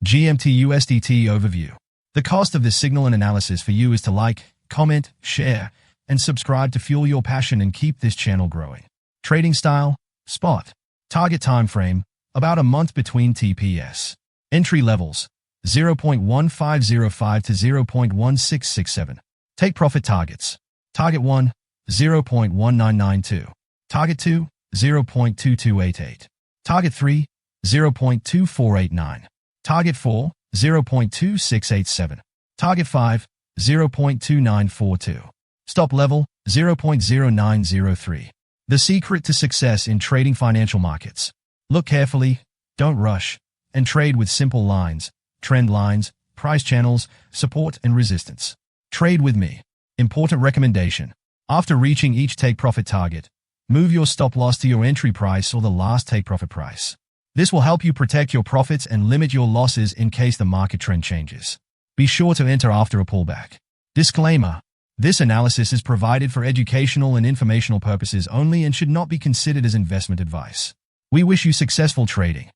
GMT USDT Overview. The cost of this signal and analysis for you is to like, comment, share, and subscribe to fuel your passion and keep this channel growing. Trading style, spot. Target time frame, about a month between TPS. Entry levels, 0.1505 to 0.1667. Take profit targets. Target 1, 0.1992. Target 2, 0.2288. Target 3, 0.2489. Target 4, 0.2687. Target 5, 0.2942. Stop level, 0.0903. The secret to success in trading financial markets. Look carefully, don't rush, and trade with simple lines, trend lines, price channels, support and resistance. Trade with me. Important recommendation. After reaching each take-profit target, move your stop-loss to your entry price or the last take-profit price. This will help you protect your profits and limit your losses in case the market trend changes. Be sure to enter after a pullback. Disclaimer. This analysis is provided for educational and informational purposes only and should not be considered as investment advice. We wish you successful trading.